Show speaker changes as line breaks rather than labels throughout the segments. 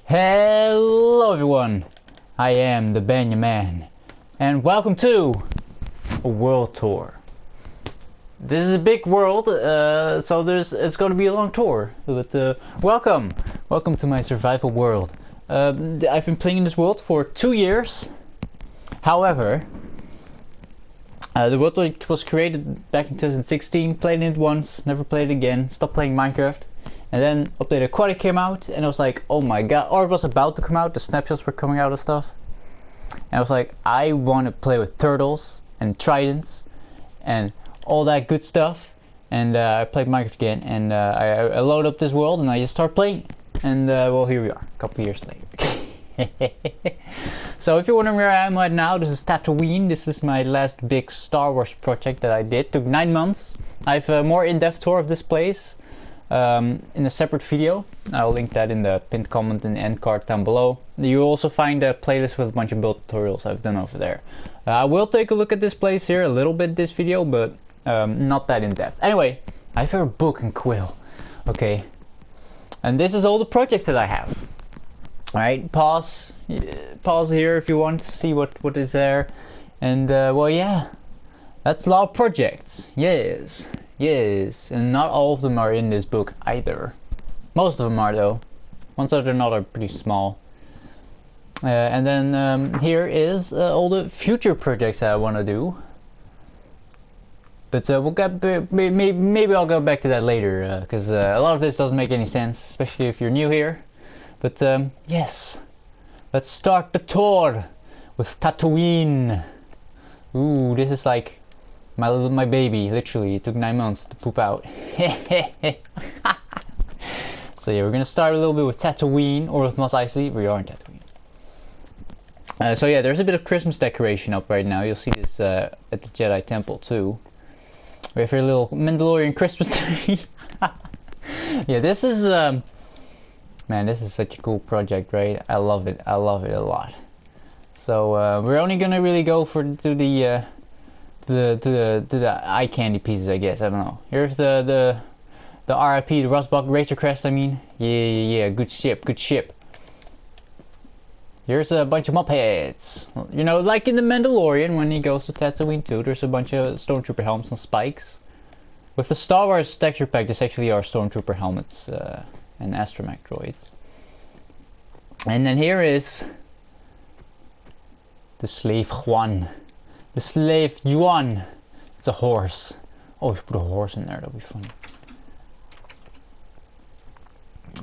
Hello everyone, I am the Benjaman, and welcome to a world tour. This is a big world, so it's going to be a long tour, but welcome to my survival world. I've been playing in this world for 2 years. However, the world was created back in 2016, played it once, never played it again, stopped playing Minecraft. And then Update Aquatic came out, and I was like, oh my god, or it was about to come out, the snapshots were coming out and stuff. And I was like, I want to play with turtles and tridents and all that good stuff. And I played Minecraft again, and I loaded up this world and I just started playing. And well, here we are, a couple years later. So if you're wondering where I am right now, this is Tatooine. This is my last big Star Wars project that I did. Took 9 months. I have a more in-depth tour of this place in a separate video. I'll link that in the pinned comment and the end card down below. You'll also find a playlist with a bunch of build tutorials I've done over there. I will take a look at this place here a little bit this video, but not that in depth. Anyway, I have a book and quill. Okay, and this is all the projects that I have. Alright, pause here if you want to see what is there. And well, yeah, that's a lot of projects. Yes, and not all of them are in this book either. Most of them are though. Ones that are not are pretty small. And then here is all the future projects that I want to do. But we'll get maybe I'll go back to that later, because a lot of this doesn't make any sense, especially if you're new here. But yes, let's start the tour with Tatooine. Ooh, this is like my baby, literally. It took 9 months to poop out. So yeah, we're gonna start a little bit with Tatooine, or with Mos Eisley. We are in Tatooine. So yeah, there's a bit of Christmas decoration up right now. You'll see this at the Jedi Temple too. We have here a little Mandalorian Christmas tree. Yeah, this is man, this is such a cool project, right? I love it. I love it a lot. So we're only gonna really go to the eye candy pieces, I guess. I don't know. Here's the RIP, the Rustbuck Racer Crest. I mean, yeah. Good ship. Here's a bunch of Muppets. You know, like in the Mandalorian when he goes to Tatooine Tour. There's a bunch of Stormtrooper helmets and spikes. With the Star Wars texture pack, this actually are Stormtrooper helmets and astromech droids. And then here is the slave Juan. The slave Juan. It's a horse. Oh, if you put a horse in there, that'll be funny.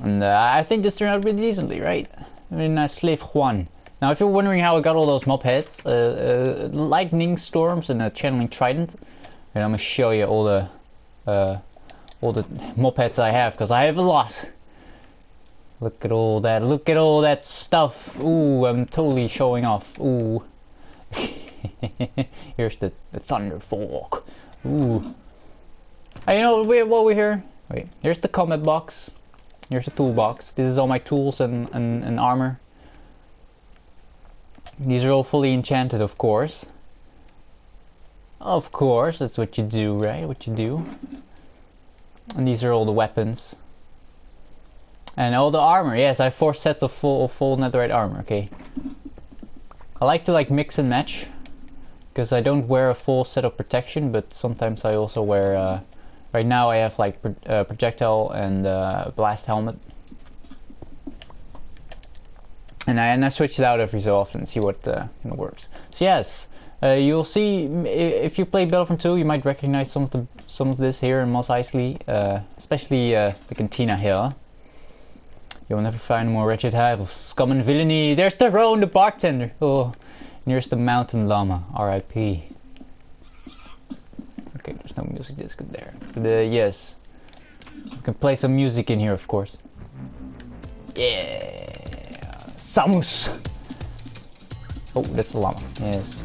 And I think this turned out really decently, right? I mean, slave Juan. Now, if you're wondering how I got all those mob heads, lightning storms and a channeling trident, and I'm gonna show you all the mob heads I have, because I have a lot. Look at all that. Look at all that stuff. Ooh, I'm totally showing off. Ooh. Here's the Thunder Fork. Ooh. You know what we hear? Wait, here's the combat box. Here's the toolbox. This is all my tools and armor. These are all fully enchanted, of course. Of course, that's what you do, right? What you do. And these are all the weapons. And all the armor. Yes, I have 4 sets of full netherite armor, okay. I like to mix and match, because I don't wear a full set of protection, but sometimes I also wear, right now I have projectile and blast helmet. And I switch it out every so often and see what works. So yes, you'll see, if you play Battlefront 2, you might recognize some of this here in Mos Eisley, especially the Cantina here. You'll never find a more wretched hive of scum and villainy. There's Tyrone, the bartender. Oh, and here's the mountain llama. R.I.P. Okay, there's no music disc in there. But yes, you can play some music in here, of course. Yeah, Samus. Oh, that's the llama. Yes.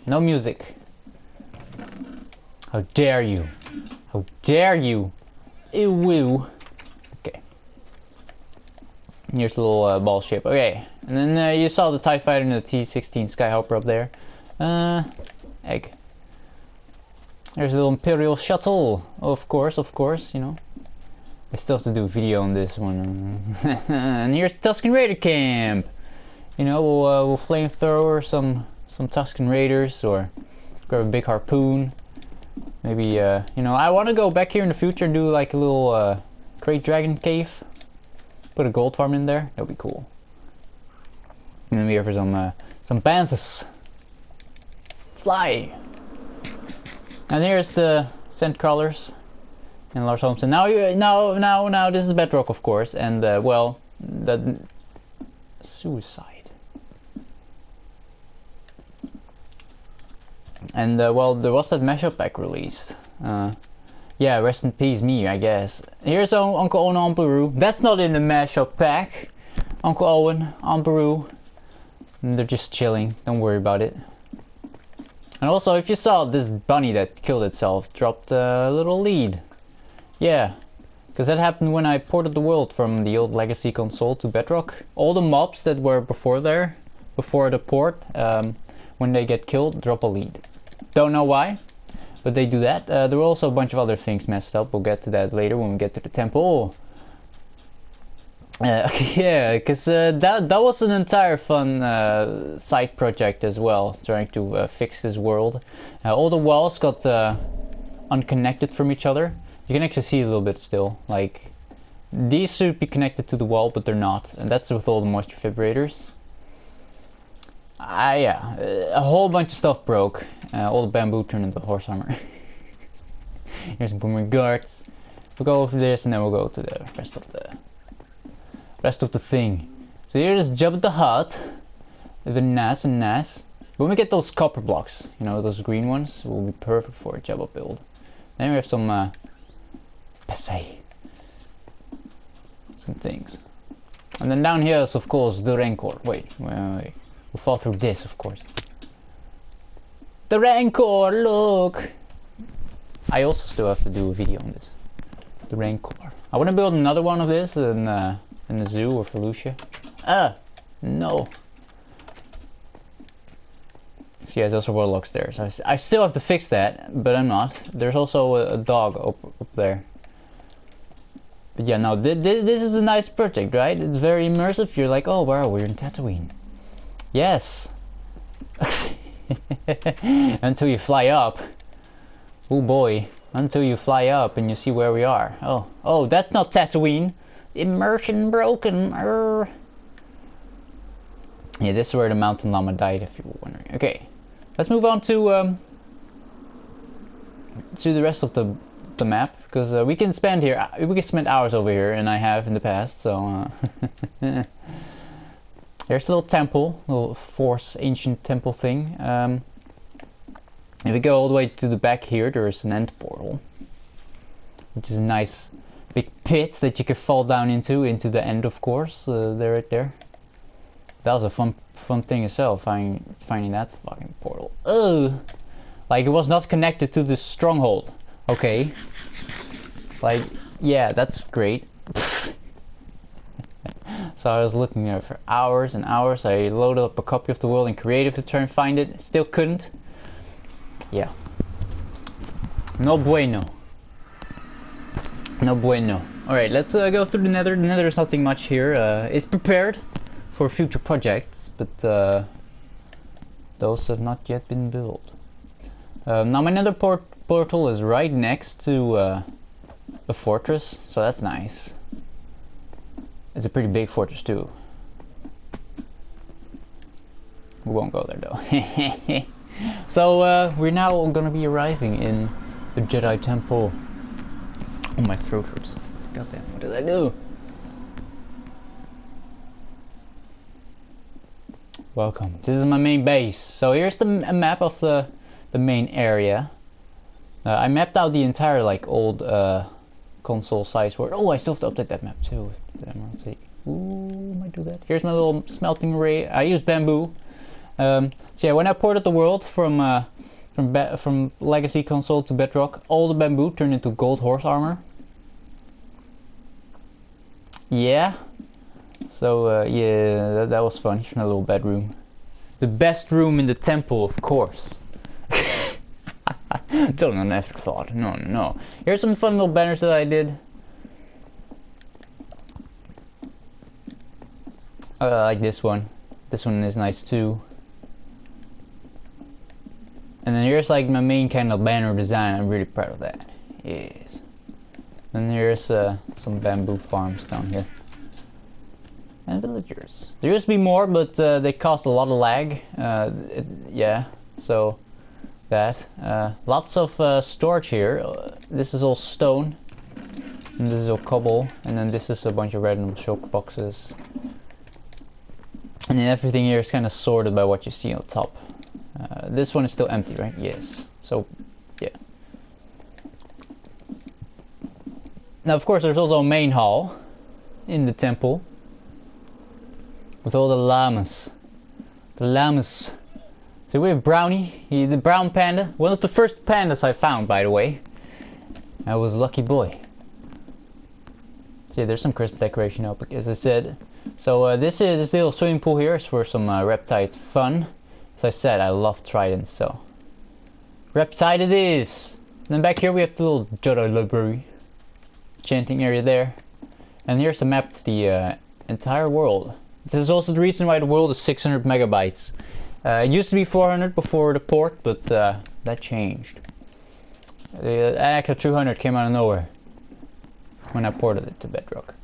No music. How dare you? How dare you? Ew. Here's a little ball ship. Okay, and then you saw the TIE Fighter and the T-16 Skyhopper up there. Egg. There's a little Imperial shuttle. Of course, you know. I still have to do a video on this one. And here's Tusken Raider camp. You know, we'll flamethrower some Tusken Raiders, or grab a big harpoon. Maybe you know, I want to go back here in the future and do like a little Great Dragon cave. Put a gold farm in there. That'd be cool. And then we have for some banthas. Fly. And here's the scent crawlers and Lars Holmes. And now this is bedrock, of course, and well, the suicide. And well, there was that mashup pack released. Yeah, rest in peace, me, I guess. Here's Uncle Owen on Peru. That's not in the mashup pack. Uncle Owen on Peru. They're just chilling. Don't worry about it. And also, if you saw this bunny that killed itself, dropped a little lead. Yeah, because that happened when I ported the world from the old Legacy console to Bedrock. All the mobs that were before the port, when they get killed, drop a lead. Don't know why, but they do that. There were also a bunch of other things messed up. We'll get to that later when we get to the temple. Yeah, because that was an entire fun side project as well, trying to fix this world. All the walls got unconnected from each other. You can actually see a little bit still. Like, these should be connected to the wall, but they're not, and that's with all the moisture vibrators. Yeah, a whole bunch of stuff broke. All the bamboo turned into horse armor. Here's some boomerang guards. We'll go over this, and then we'll go to the rest of the thing. So here's Jabba the Hutt. Very nice, very nice. When we get those copper blocks, you know, those green ones, will be perfect for a Jabba build. Then we have some things. And then down here is, of course, the Rancor. Wait. We'll fall through this, of course. The Rancor, look! I also still have to do a video on this. The Rancor. I want to build another one of this in the zoo or Felucia. No. So yeah, those are warlocks there. So I still have to fix that, but I'm not. There's also a dog up there. But yeah, no, this is a nice project, right? It's very immersive. You're like, oh wow, we're in Tatooine. Yes. Until you fly up. Oh boy. Until you fly up and you see where we are. Oh, that's not Tatooine. Immersion broken. Yeah, this is where the mountain llama died, if you were wondering. Okay, let's move on to the rest of the map, because we can spend hours over here, and I have in the past. So there's a little temple, little Force ancient temple thing. If we go all the way to the back here, there is an end portal, which is a nice big pit that you can fall down into the end, of course. There, right there. That was a fun thing itself, finding that fucking portal. Like, it was not connected to the stronghold. Okay. Like, yeah, that's great. So I was looking there for hours and hours. I loaded up a copy of the world in creative to try and find it. Still couldn't. Yeah. No bueno. No bueno. Alright, let's go through the nether. The nether is nothing much here. It's prepared for future projects, but those have not yet been built. Now my nether portal is right next to a fortress, so that's nice. It's a pretty big fortress too. We won't go there though. So we're now gonna be arriving in the Jedi Temple. Oh, my throat hurts. Goddamn, what did I do? Welcome. This is my main base. So here's the map of the main area. I mapped out the entire like old console size world. Oh, I still have to update that map too. Let's see. Ooh, might do that. Here's my little smelting ray. I use bamboo. So yeah, when I ported the world from Legacy console to Bedrock, all the bamboo turned into gold horse armor. Yeah. So yeah, that was fun. Here's my little bedroom. The best room in the temple, of course. Don't an afterthought. No. Here's some fun little banners that I did. Like this one. This one is nice too. And then here's like my main kind of banner design. I'm really proud of that. Yes. And here's some bamboo farms down here. And villagers. There used to be more, but they caused a lot of lag. Yeah, so that. Lots of storage here. This is all stone. And this is all cobble. And then this is a bunch of random choke boxes. And then everything here is kind of sorted by what you see on top. This one is still empty, right? Yes. So, yeah. Now, of course, there's also a main hall in the temple with all the llamas. The llamas. So we have Brownie, the brown panda. One of the first pandas I found, by the way. I was a lucky boy. Yeah, there's some Christmas decoration up, as I said. So this little swimming pool here is for some reptile fun. As I said, I love tridents, so reptile it is. And then back here we have the little Jedi library, chanting area there, and here's a map of the entire world. This is also the reason why the world is 600 megabytes. It used to be 400 before the port, but that changed. The actual 200 came out of nowhere when I ported it to Bedrock.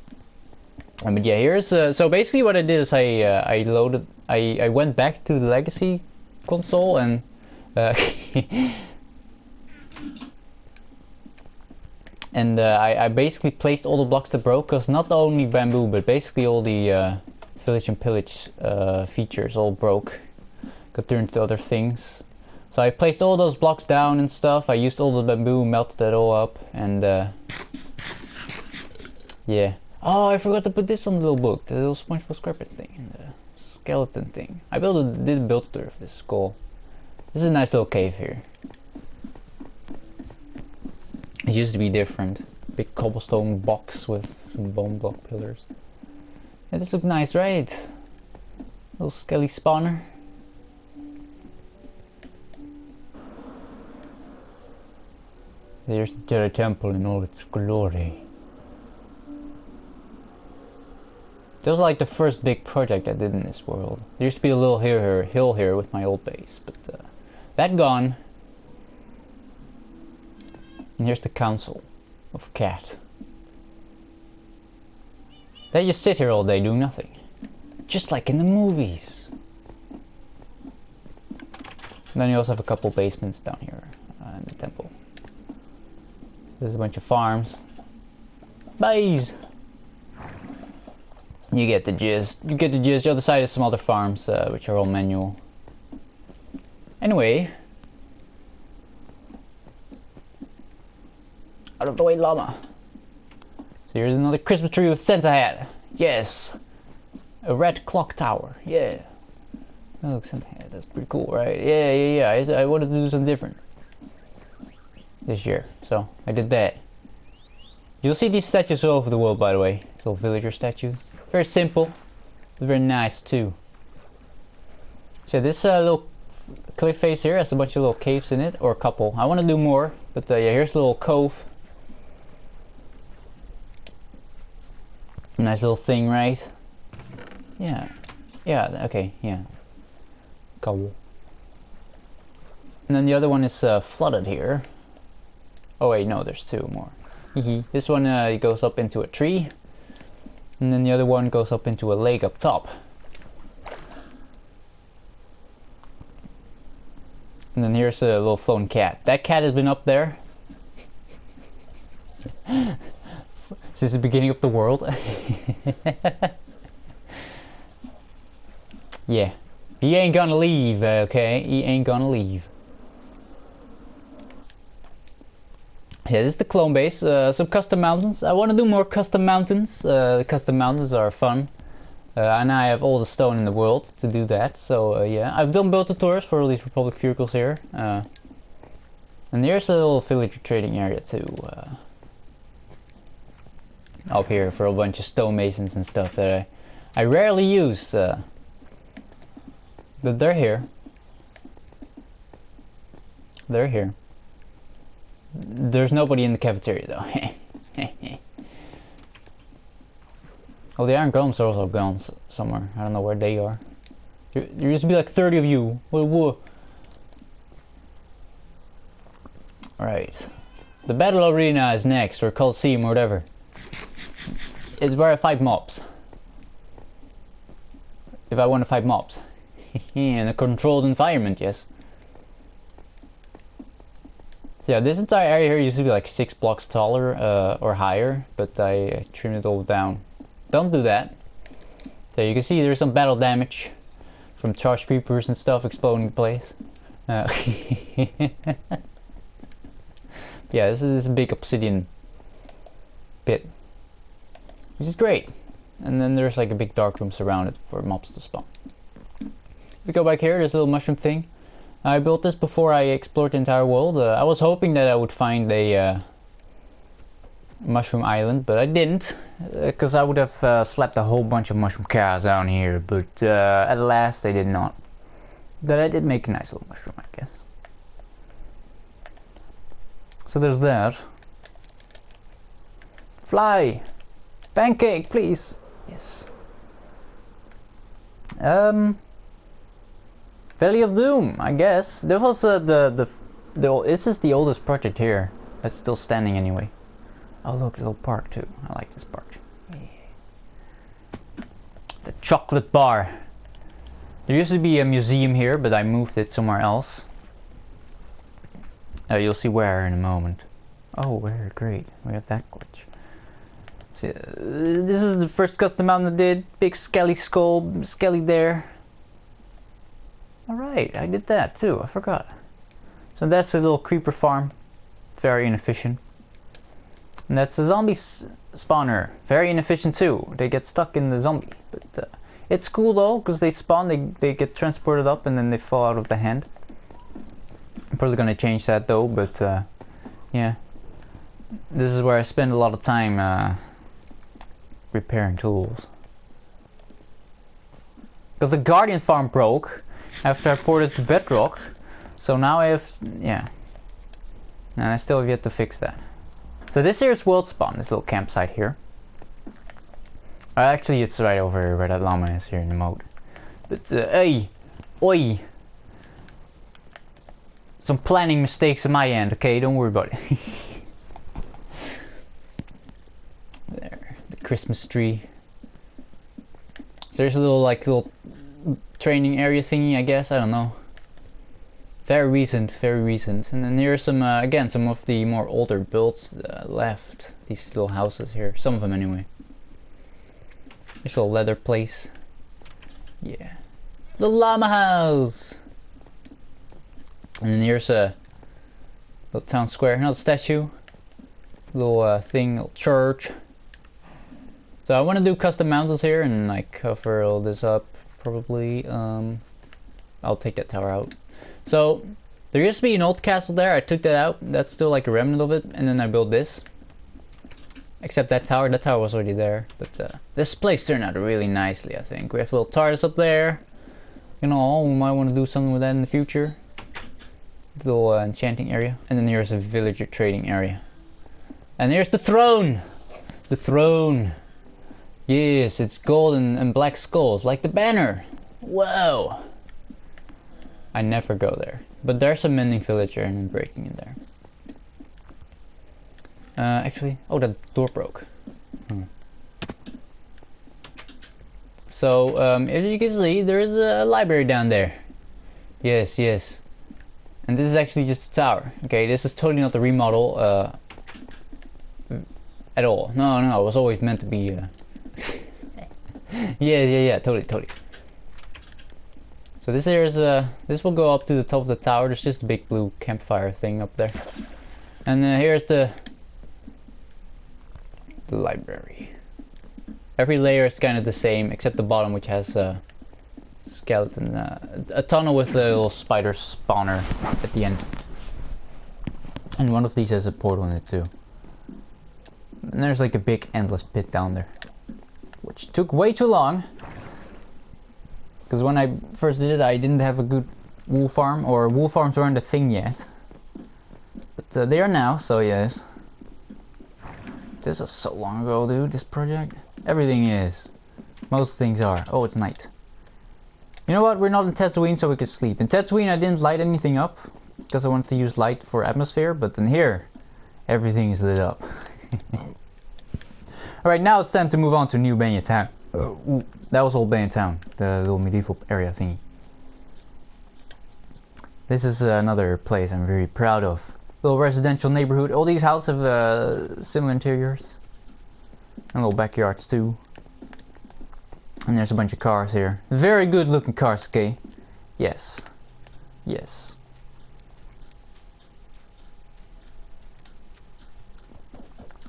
But yeah, here's so basically what I did is I went back to the legacy console and I basically placed all the blocks that broke, because not only bamboo but basically all the village and pillage features all broke, got turned to other things. So I placed all those blocks down and stuff. I used all the bamboo, melted it all up, and yeah. Oh, I forgot to put this on the little book, the little SpongeBob SquarePants thing, the skeleton thing. I did a build tour of this skull. This is a nice little cave here. It used to be different. Big cobblestone box with some bone block pillars. Yeah, this looks nice, right? Little skelly spawner. There's the Jedi Temple in all its glory. That was like the first big project I did in this world. There used to be a little hill here with my old base, but that gone. And here's the Council of Cat. They just sit here all day doing nothing. Just like in the movies. And then you also have a couple basements down here in the temple. There's a bunch of farms. Bays! You get the gist. You get the gist. The other side is some other farms, which are all manual. Anyway. Out of the way, llama. So here's another Christmas tree with Santa hat. Yes. A red clock tower. Yeah. Oh, look, Santa hat. That's pretty cool, right? Yeah. I wanted to do something different this year, so I did that. You'll see these statues all over the world, by the way. Little villager statues. Very simple, but very nice too. So this little cliff face here has a bunch of little caves in it, or a couple. I want to do more, but yeah, here's a little cove. Nice little thing, right? Yeah, okay, yeah. Cool. And then the other one is flooded here. Oh wait, no, there's two more. This one goes up into a tree. And then the other one goes up into a lake up top. And then here's a little flown cat. That cat has been up there since the beginning of the world. Yeah. He ain't gonna leave, okay? He ain't gonna leave. Yeah, this is the clone base. Some custom mountains. I want to do more custom mountains. Custom mountains are fun. And I have all the stone in the world to do that. So yeah, I've done build tours for all these Republic vehicles here. And there's a little villager trading area too. Up here for a bunch of stonemasons and stuff that I rarely use. But they're here. They're here. There's nobody in the cafeteria though. Oh, the iron golems are also gone somewhere. I don't know where they are. There used to be like 30 of you. Whoa. Alright. The battle arena is next, or Coliseum, or whatever. It's where I fight mobs. If I want to fight mobs. In a controlled environment, yes. So yeah, this entire area here used to be like 6 blocks taller or higher, but I trimmed it all down. Don't do that. So you can see there's some battle damage from charge creepers and stuff exploding the place. Yeah, this is a big obsidian pit, which is great. And then there's like a big dark room surrounded for mobs to spawn. If we go back here, there's a little mushroom thing. I built this before I explored the entire world. I was hoping that I would find a mushroom island, but I didn't, because I would have slapped a whole bunch of mushroom cows down here, but at last I did not. But I did make a nice little mushroom, I guess. So there's that. Fly! Pancake, please! Yes. Valley of Doom, I guess. There was this is the oldest project here. That's still standing anyway. Oh look, a little park too. I like this park. Yeah. The chocolate bar. There used to be a museum here, but I moved it somewhere else. You'll see where in a moment. Oh, where? Great. We have that glitch. See, this is the first custom mountain I did. Big skelly skull, skelly there. Alright, I did that too. I forgot. So that's a little creeper farm. Very inefficient. And that's a zombie spawner. Very inefficient too. They get stuck in the zombie. But it's cool though, because they spawn, they get transported up and then they fall out of the hand. I'm probably gonna change that though, but yeah. This is where I spend a lot of time repairing tools. Because the Guardian farm broke after I ported to Bedrock. So now I have, yeah. And I still have yet to fix that. So this here is world spawn, this little campsite here. Actually it's right over here where that llama is here in the mode. But hey, oi. Some planning mistakes on my end, okay? Don't worry about it. There, the Christmas tree. So there's a little training area thingy, I guess. I don't know. Very recent, very recent. And then here's some again some of the more older builds left. These little houses here, some of them anyway. There's a little leather place. Yeah, the llama house. And then here's a little town square, another statue, little thing, little church. So I want to do custom mountains here and like cover all this up probably. I'll take that tower out. So there used to be an old castle there. I took that out. That's still like a remnant of it, and then I built this. Except that tower was already there. But this place turned out really nicely, I think. We have a little TARDIS up there. You know, we might want to do something with that in the future. Little enchanting area, and then here's a villager trading area, and here's the throne. The throne, yes, it's gold and black skulls like the banner. Whoa, I never go there, but there's a mending villager and I'm breaking in there. Actually, oh, that door broke. So as you can see, there is a library down there. Yes. And this is actually just a tower. Okay, this is totally not the remodel at all. No, it was always meant to be. Yeah, totally. So this here is this will go up to the top of the tower. There's just a big blue campfire thing up there, and here's the library. Every layer is kind of the same except the bottom, which has a skeleton, a tunnel with a little spider spawner at the end, and one of these has a portal in it too. And there's like a big endless pit down there, which took way too long, because when I first did it I didn't have a good wool farm, or wool farms weren't a thing yet, but they are now. So yes, this is so long ago, dude, this project. Everything is. Most things are. Oh, it's night. You know what? We're not in Tatooine, so we can sleep. In Tatooine, I didn't light anything up because I wanted to use light for atmosphere, but then here, everything is lit up. Alright, now it's time to move on to New Benjaman. Ooh, that was old Benjaman, the little medieval area thingy. This is another place I'm very proud of. Little residential neighborhood. All these houses have similar interiors. And little backyards too. And there's a bunch of cars here. Very good looking cars, okay? Yes. Yes.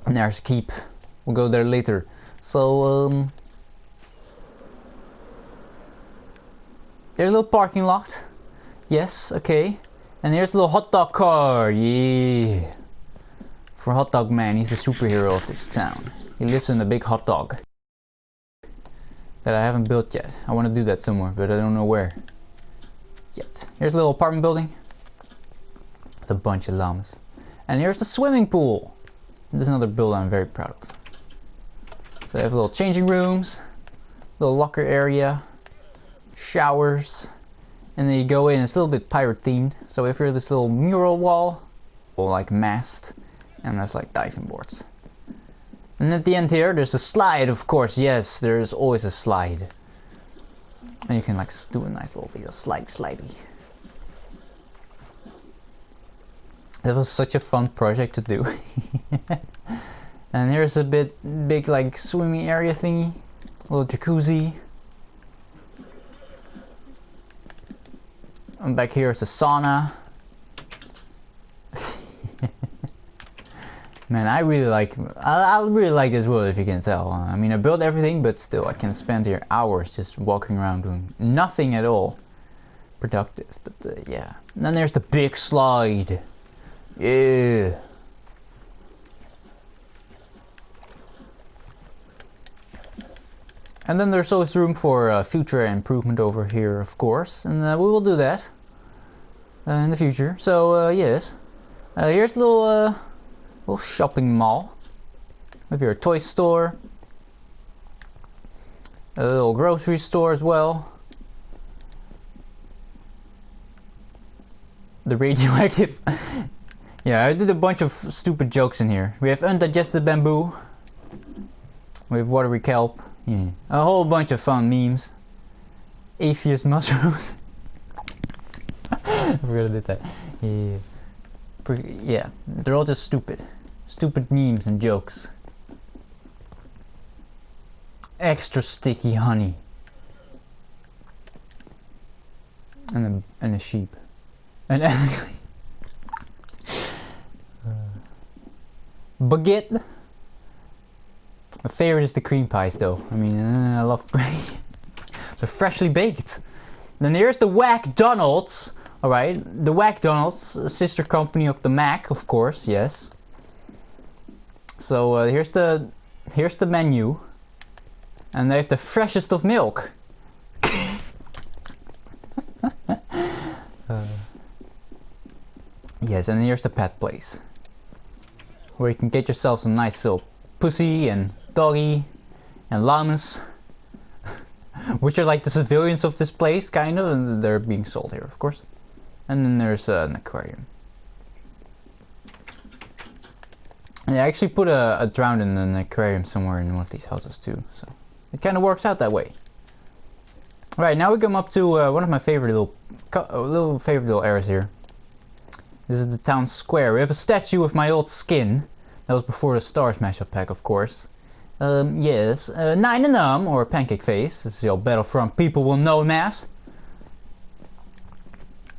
And there's a keep. We'll go there later. So, there's a little parking lot. Yes, okay. And here's a little hot dog car. Yeah. For Hot Dog Man, he's the superhero of this town. He lives in a big hot dog that I haven't built yet. I want to do that somewhere, but I don't know where yet. Here's a little apartment building with a bunch of llamas. And here's the swimming pool. This is another build I'm very proud of. So they have little changing rooms, little locker area, showers, and then you go in. It's a little bit pirate themed. So if you're this little mural wall, or like mast, and that's like diving boards. And at the end here, there's a slide, of course. Yes, there's always a slide. And you can like do a nice little video, slidey. That was such a fun project to do. And here's a big like swimming area thingy, a little jacuzzi. And back here is a sauna. Man, I really like this world, if you can tell. I mean, I built everything, but still, I can spend here hours just walking around doing nothing at all productive. But yeah, and then there's the big slide. Yeah. And then there's always room for future improvement over here, of course, and we will do that in the future. So yes, here's a little shopping mall. With your toy store, a little grocery store as well. The radioactive. Yeah, I did a bunch of stupid jokes in here. We have undigested bamboo. We have watery kelp. Yeah. A whole bunch of fun memes. Atheist mushrooms. I forgot I did that. Yeah. Yeah, they're all just stupid. Stupid memes and jokes. Extra sticky honey. And a sheep. And baguette. My favorite is the cream pies though. I mean, I love they're freshly baked. Then here's the Whack Donald's. Alright, the Whack Donald's, a sister company of the Mac, of course, yes. So here's the menu. And they have the freshest of milk. Yes, and here's the pet place. Where you can get yourself some nice little pussy and doggy and llamas. Which are like the civilians of this place, kind of, and they're being sold here, of course. And then there's an aquarium. And they actually put a drown in an aquarium somewhere in one of these houses too, so it kind of works out that way. Right, now we come up to one of my favorite little areas here. This is the town square. We have a statue of my old skin. That was before the Star Smasher pack, of course. Yes, 9 and or Pancake Face. This is the old Battlefront people will know mass.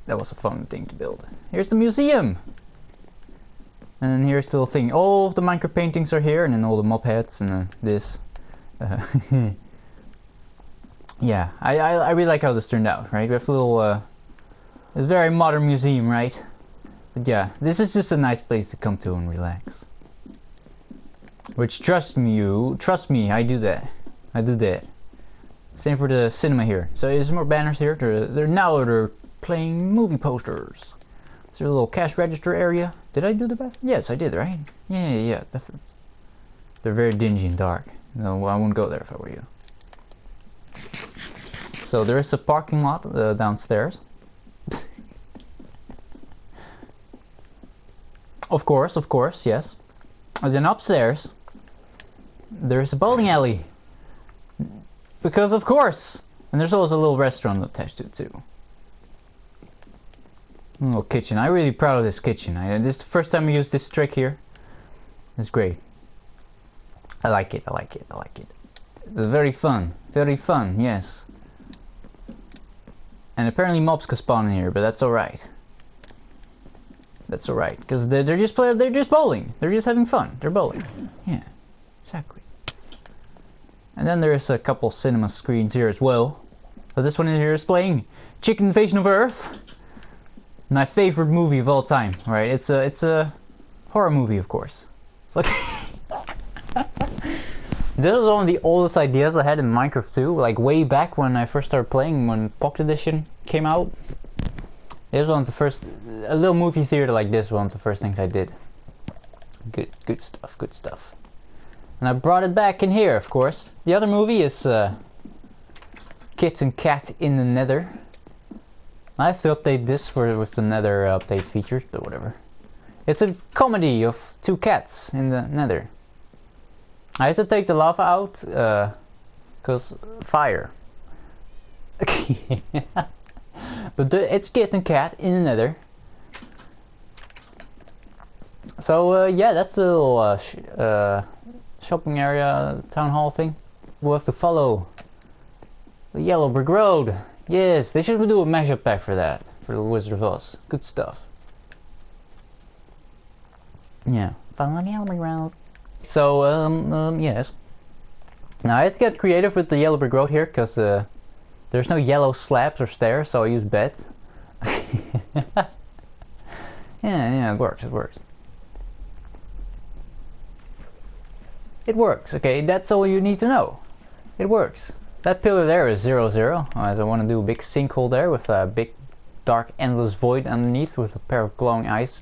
That was a fun thing to build. Here's the museum. And then here's the little thing. All of the Minecraft paintings are here, and then all the mob heads and this. Yeah, I really like how this turned out, right? We have a little, it's a very modern museum, right? But yeah, this is just a nice place to come to and relax. Which, trust me, I do that. I do that. Same for the cinema here. So there's more banners here. They're playing movie posters. Is there a little cash register area? Did I do the bathroom? Yes, I did, right? Yeah, definitely. They're very dingy and dark. No, I wouldn't go there if I were you. So there is a parking lot downstairs. Of course, yes. And then upstairs, there's a bowling alley. Because of course! And there's also a little restaurant attached to it too. A little kitchen. I'm really proud of this kitchen. This is the first time I used this trick here. It's great. I like it. It's very fun, yes. And apparently mobs can spawn in here, but that's alright. That's alright, because they're just bowling. They're just having fun. They're bowling. Yeah, exactly. And then there's a couple cinema screens here as well. So this one here is playing Chicken Invasion of Earth. My favorite movie of all time, right? It's a horror movie, of course. It's like this is one of the oldest ideas I had in Minecraft too, like way back when I first started playing, when Pocket Edition came out. It was one of the first, a little movie theater like this, one of the first things I did. Good stuff. And I brought it back in here, of course. The other movie is Kids and Cat in the Nether. I have to update this with the Nether update features, but whatever. It's a comedy of two cats in the Nether. I had to take the lava out, cause fire. But it's Kit and Cat in the Nether. So yeah, that's the little shopping area, town hall thing. We'll have to follow the yellow brick road. Yes, they should do a mashup pack for that, for the Wizard of Oz. Good stuff. Yeah, follow the yellow brick road. So yes. Now I had to get creative with the yellow brick road here, because there's no yellow slabs or stairs, so I use beds. yeah, it works. It works, okay, that's all you need to know. It works. That pillar there is 0, 0. As I want to do a big sinkhole there with a big dark endless void underneath with a pair of glowing eyes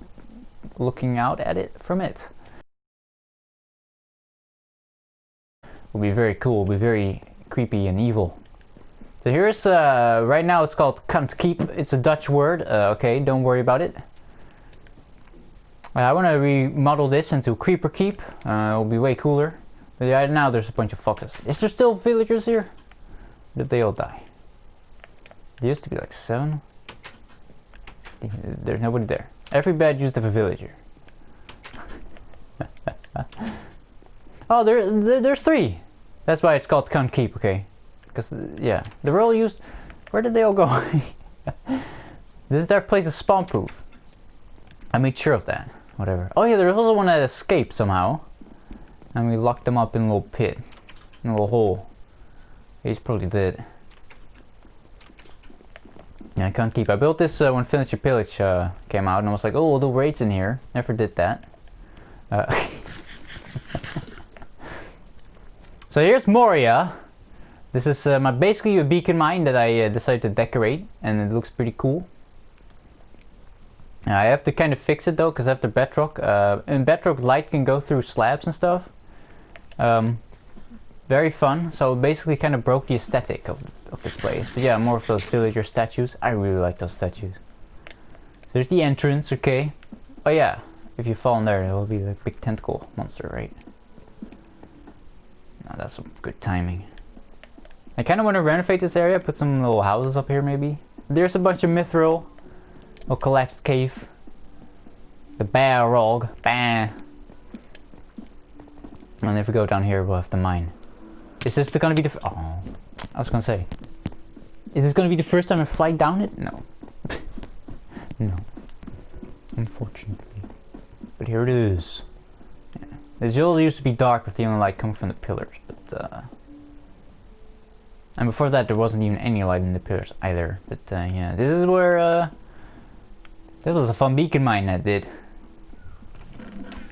looking out at it from it. Will be very cool, will be very creepy and evil. So here's, right now it's called Kunt Keep. It's a Dutch word, okay, don't worry about it. I want to remodel this into Creeper Keep. It'll be way cooler. But yeah, now there's a bunch of foxes. Is there still villagers here? Did they all die? There used to be like 7. There's nobody there. Every bed used to have a villager. Oh, there's 3. That's why it's called Kunt Keep, okay. Because, yeah, they were all used... Where did they all go? Their place is spawn proof. I made sure of that. Whatever. Oh yeah, there was also one that escaped somehow. And we locked them up in a little pit. In a little hole. He's probably dead. Yeah, I can't keep. I built this when Finish Your Pillage came out, and I was like, oh, we'll do raids in here. Never did that. So here's Moria. This is basically a beacon mine that I decided to decorate, and it looks pretty cool. I have to kind of fix it though, because after Bedrock, in Bedrock light can go through slabs and stuff. Very fun, so basically kind of broke the aesthetic of this place. But yeah, more of those villager statues. I really like those statues. There's the entrance, okay. Oh yeah, if you fall in there, it will be the big tentacle monster, right? No, that's some good timing. I kind of want to renovate this area, put some little houses up here maybe. There's a bunch of mithril. A collapsed cave. The Balrog. Bah. And if we go down here, we'll have the mine. Is this gonna be the... Oh, I was gonna say. Is this gonna be the first time I fly down it? No. No. Unfortunately. But here it is. Yeah. This all used to be dark with the only light coming from the pillars, but and before that there wasn't even any light in the pillars either. But yeah, this is where that was a fun beacon mine that did.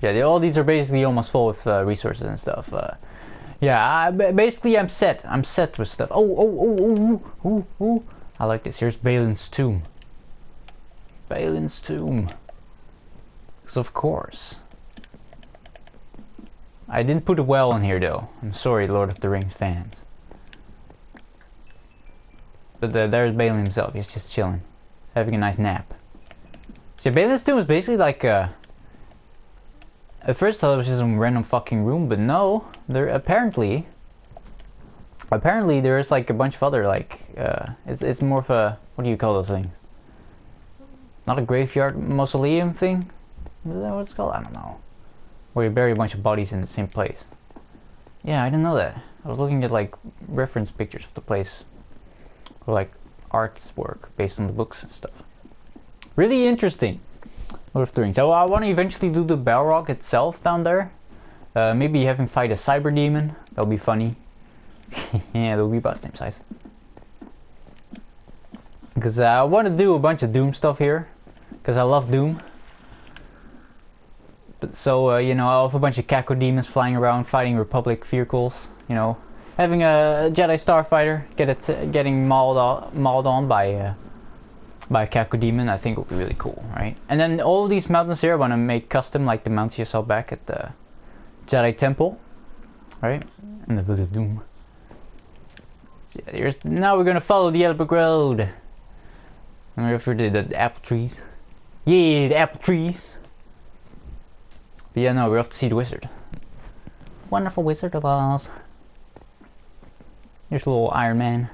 Yeah, all these are basically almost full with resources and stuff. Yeah, basically I'm set. I'm set with stuff. Oh. I like this. Here's Balin's tomb. Balin's tomb. Because of course. I didn't put a well in here though. I'm sorry, Lord of the Rings fans. But there's Bailey himself. He's just chilling, having a nice nap. So Bailey's tomb is basically like at first I thought it was just some random fucking room, but no. There apparently there's like a bunch of other like it's more of a, what do you call those things? Not a graveyard mausoleum thing? Is that what it's called? I don't know. Where you bury a bunch of bodies in the same place. Yeah, I didn't know that. I was looking at like reference pictures of the place, or like artwork based on the books and stuff. Really interesting. Lord of the Rings. So I want to eventually do the Balrog itself down there. Maybe have him fight a cyber demon. That'll be funny. Yeah, they'll be about the same size. Because I want to do a bunch of Doom stuff here. Because I love Doom. But so, you know, I'll have a bunch of Caco demons flying around fighting Republic vehicles. You know, having a Jedi Starfighter getting mauled on by a Caco demon, I think will be really cool, right? And then all these mountains here I want to make custom, like the mountains you saw back at the Jedi Temple, right? And the Village of Doom. Yeah, now we're gonna follow the Yellow Brick Road. And we're for the apple trees. Yeah, the apple trees. But yeah, no, we're off to see the wizard. Wonderful Wizard of Oz. Here's a little Iron Man.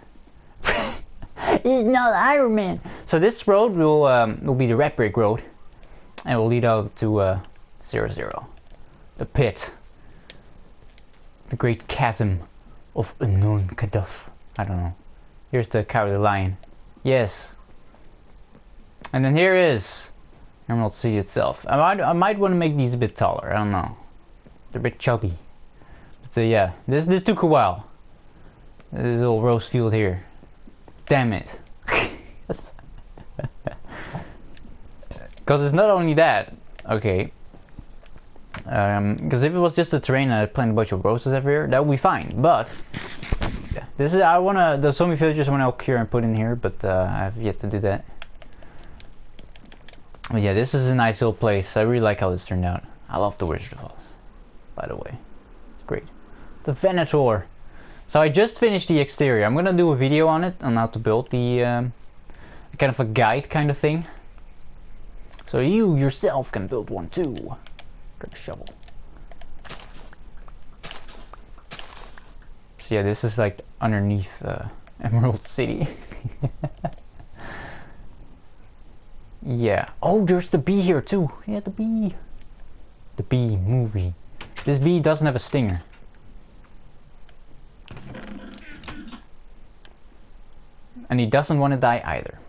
He's not Iron Man. So this road will be the Red Brick Road, and will lead out to 00, the pit, the great chasm of unknown Kaduf. I don't know. Here's the Cowardly Lion. Yes. And then here is Emerald City itself. I might want to make these a bit taller. I don't know. They're a bit chubby. But yeah, this took a while. This little rose field here. Damn it. Because it's not only that. Okay. Because if it was just the terrain and I planted a bunch of roses everywhere, that would be fine. But yeah, this is, I wanna, the zombie villagers I wanna cure and put in here, but I have yet to do that. But yeah, this is a nice little place. I really like how this turned out. I love the Wizard of Oz, by the way. It's great. The Venator. So I just finished the exterior. I'm gonna do a video on it, on how to build the kind of a guide kind of thing. So you yourself can build one too. Grab a shovel. So yeah, this is like underneath Emerald City. Yeah. Oh, there's the bee here too. Yeah, the bee. The bee movie. This bee doesn't have a stinger. And he doesn't want to die either.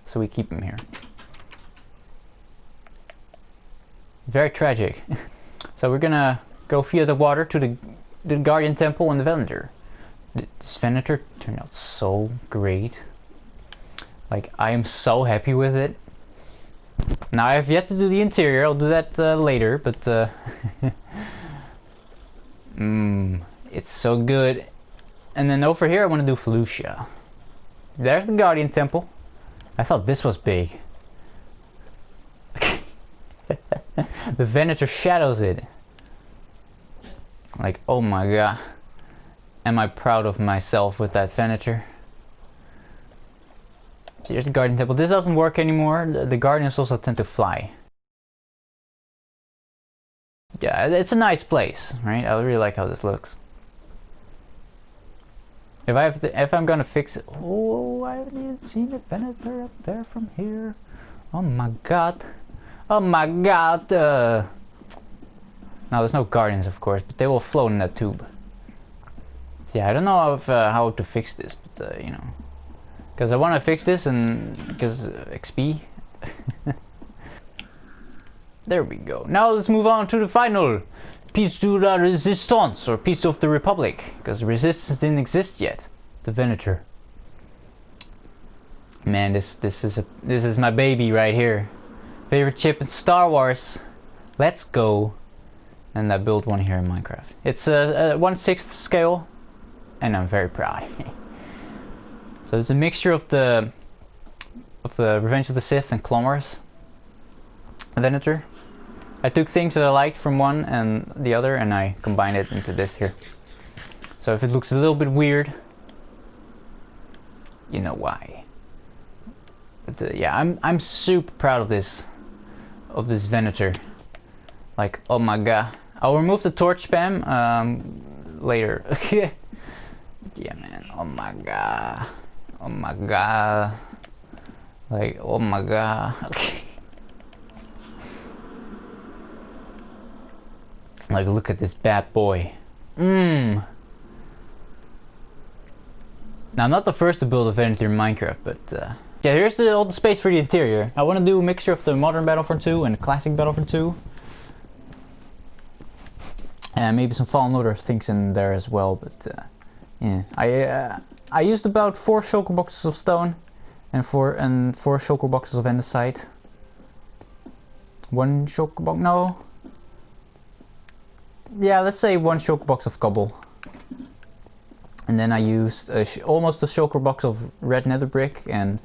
So we keep him here. Very tragic. So we're gonna go via the water to the Guardian Temple and the Venator. This Venator turned out so great. Like, I am so happy with it. Now I have yet to do the interior. I'll do that later, but it's so good. And then over here I want to do Felucia. There's the Guardian Temple. I thought this was big. The Venator shadows it. Like, oh my god. Am I proud of myself with that Venator? Here's the Guardian Temple. This doesn't work anymore. The Guardians also tend to fly. Yeah, it's a nice place, right? I really like how this looks. If I'm gonna fix it, oh, I haven't even seen the Venator up there from here. Oh my god! Oh my god! Now there's no Guardians, of course, but they will float in that tube. So yeah, I don't know if, how to fix this, but you know, because I want to fix this and because XP. There we go. Now let's move on to the final piece to la resistance, or piece of the Republic, because resistance didn't exist yet. The Venator. Man, this is my baby right here. Favorite chip in Star Wars. Let's go. And I built one here in Minecraft. It's a 1/6 scale, and I'm very proud. So it's a mixture of the Revenge of the Sith and Clone Wars Venator. I took things that I liked from one and the other and I combined it into this here. So if it looks a little bit weird, you know why. But yeah, I'm super proud of this Venator. Like, oh my god. I'll remove the torch spam later. Yeah, man. Oh my god. Oh my god. Like, oh my god. Okay. Like, look at this bad boy. Now, I'm not the first to build a Venator in Minecraft, but yeah, here's all the space for the interior. I want to do a mixture of the modern Battlefront 2 and the classic Battlefront 2. And maybe some Fallen Order things in there as well, but yeah. I used about 4 shulker boxes of stone and 4 shulker boxes of andesite. 1 shulker box, no. Yeah, let's say 1 shulker box of cobble. And then I used almost a shulker box of red nether brick and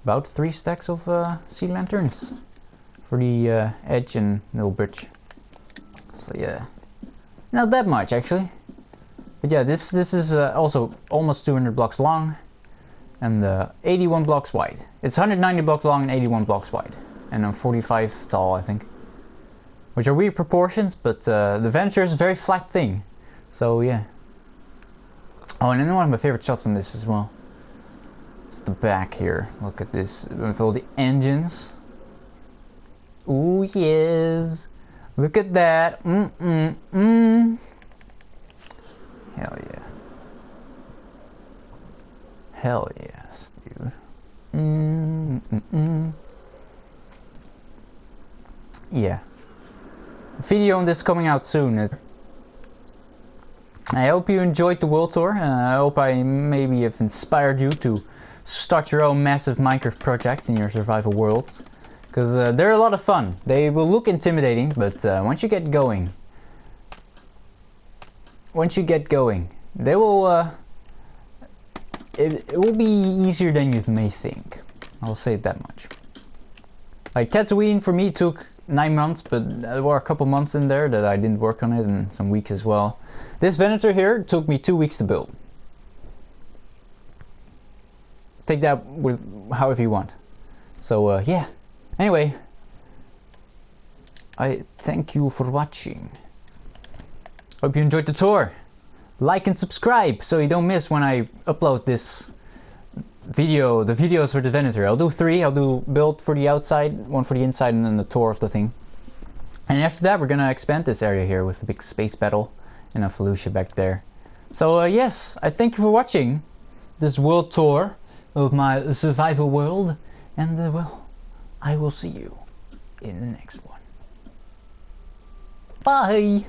about 3 stacks of sea lanterns for the edge and middle bridge. So yeah, not that much actually. But yeah, this is also almost 200 blocks long and 81 blocks wide. It's 190 blocks long and 81 blocks wide, and I'm 45 tall, I think. Which are weird proportions, but the Venator is a very flat thing. So yeah. Oh, and then one of my favorite shots from this as well. It's the back here. Look at this with all the engines. Ooh yes. Look at that. Hell yeah. Hell yes, dude. Yeah. Video on this coming out soon. I hope you enjoyed the world tour. I hope I maybe have inspired you to start your own massive Minecraft projects in your survival worlds. Because they're a lot of fun. They will look intimidating, but once you get going, they will. It will be easier than you may think. I'll say it that much. Like Tatooine for me took 9 months, but there were a couple months in there that I didn't work on it, and some weeks as well. This Venator here took me 2 weeks to build. Take that with however you want. So yeah. Anyway, I thank you for watching. Hope you enjoyed the tour. Like and subscribe so you don't miss when I upload this video, the videos for the Venator. I'll do 3. I'll do build for the outside, 1 for the inside, and then the tour of the thing. And after that we're gonna expand this area here with a big space battle and a Felucia back there. So yes, I thank you for watching this world tour of my survival world, and well, I will see you in the next one. Bye!